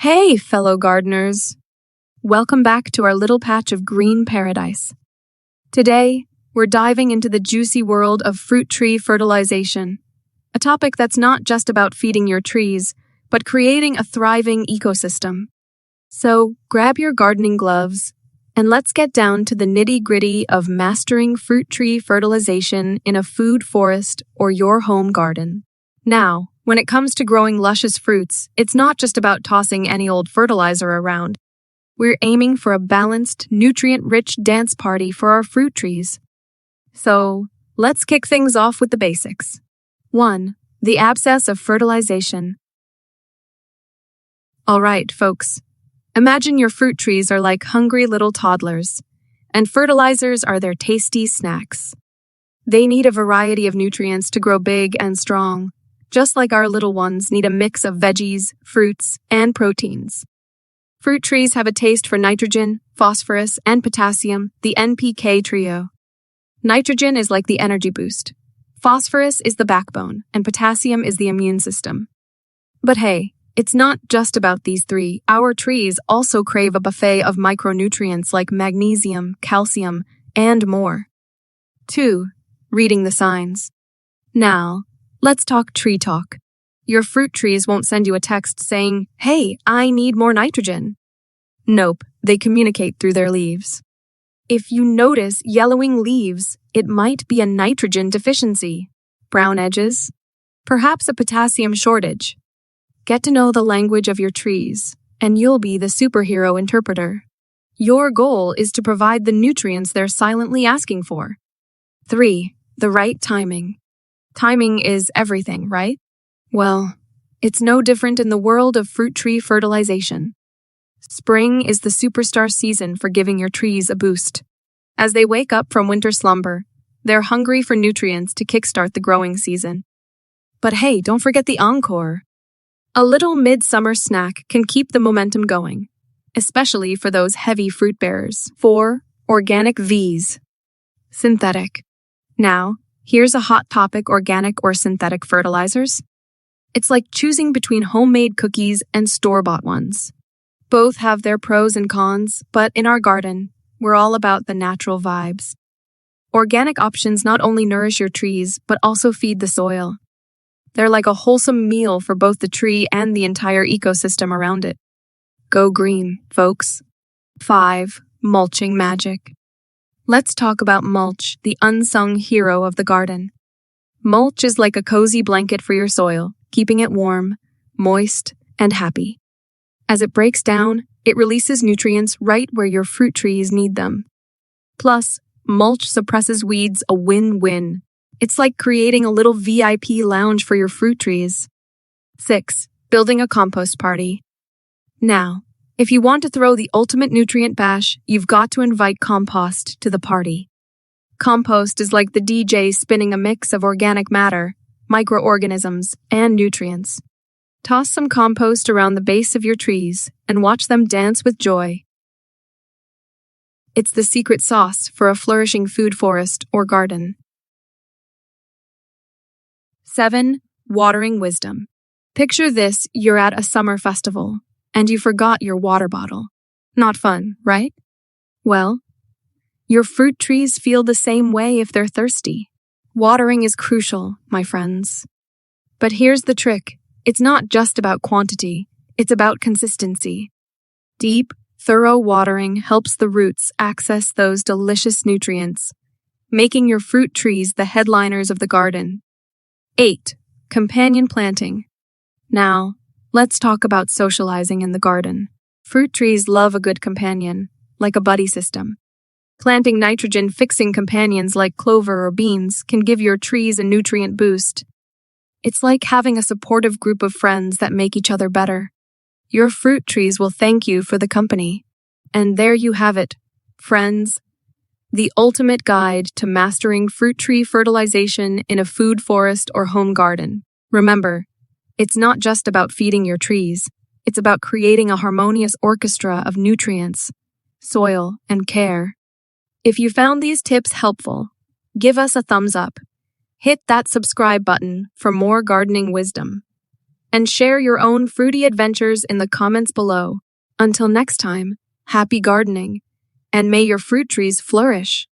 Hey, fellow gardeners! Welcome back to our little patch of green paradise. Today, we're diving into the juicy world of fruit tree fertilization, a topic that's not just about feeding your trees, but creating a thriving ecosystem. So, grab your gardening gloves, and let's get down to the nitty-gritty of mastering fruit tree fertilization in a food forest or your home garden. Now, when it comes to growing luscious fruits, it's not just about tossing any old fertilizer around. We're aiming for a balanced, nutrient-rich dance party for our fruit trees. So, let's kick things off with the basics. 1. The abscess of fertilization. All right, folks. Imagine your fruit trees are like hungry little toddlers, and fertilizers are their tasty snacks. They need a variety of nutrients to grow big and strong, just like our little ones need a mix of veggies, fruits, and proteins. Fruit trees have a taste for nitrogen, phosphorus, and potassium, the NPK trio. Nitrogen is like the energy boost. Phosphorus is the backbone, and potassium is the immune system. But hey, it's not just about these three. Our trees also crave a buffet of micronutrients like magnesium, calcium, and more. 2. Reading the signs. Now, let's talk tree talk. Your fruit trees won't send you a text saying, "Hey, I need more nitrogen." Nope, they communicate through their leaves. If you notice yellowing leaves, it might be a nitrogen deficiency. Brown edges? Perhaps a potassium shortage. Get to know the language of your trees, and you'll be the superhero interpreter. Your goal is to provide the nutrients they're silently asking for. 3. The right timing. Timing is everything, right? Well, it's no different in the world of fruit tree fertilization. Spring is the superstar season for giving your trees a boost. As they wake up from winter slumber, they're hungry for nutrients to kickstart the growing season. But hey, don't forget the encore. A little midsummer snack can keep the momentum going, especially for those heavy fruit bearers. 4. Organic vs. Synthetic. Now, here's a hot topic: organic or synthetic fertilizers. It's like choosing between homemade cookies and store-bought ones. Both have their pros and cons, but in our garden, we're all about the natural vibes. Organic options not only nourish your trees, but also feed the soil. They're like a wholesome meal for both the tree and the entire ecosystem around it. Go green, folks. 5. Mulching magic. Let's talk about mulch, the unsung hero of the garden. Mulch is like a cozy blanket for your soil, keeping it warm, moist, and happy. As it breaks down, it releases nutrients right where your fruit trees need them. Plus, mulch suppresses weeds, a win-win. It's like creating a little VIP lounge for your fruit trees. 6. Building a compost party. Now, if you want to throw the ultimate nutrient bash, you've got to invite compost to the party. Compost is like the DJ spinning a mix of organic matter, microorganisms, and nutrients. Toss some compost around the base of your trees and watch them dance with joy. It's the secret sauce for a flourishing food forest or garden. 7. Watering wisdom. Picture this: you're at a summer festival, and you forgot your water bottle. Not fun, right? Well, your fruit trees feel the same way if they're thirsty. Watering is crucial, my friends. But here's the trick. It's not just about quantity, it's about consistency. Deep, thorough watering helps the roots access those delicious nutrients, making your fruit trees the headliners of the garden. 8. Companion planting. Now, let's talk about socializing in the garden. Fruit trees love a good companion, like a buddy system. Planting nitrogen-fixing companions like clover or beans can give your trees a nutrient boost. It's like having a supportive group of friends that make each other better. Your fruit trees will thank you for the company. And there you have it, friends. The ultimate guide to mastering fruit tree fertilization in a food forest or home garden. Remember, it's not just about feeding your trees. It's about creating a harmonious orchestra of nutrients, soil, and care. If you found these tips helpful, give us a thumbs up. Hit that subscribe button for more gardening wisdom. and share your own fruity adventures in the comments below. Until next time, happy gardening, and may your fruit trees flourish.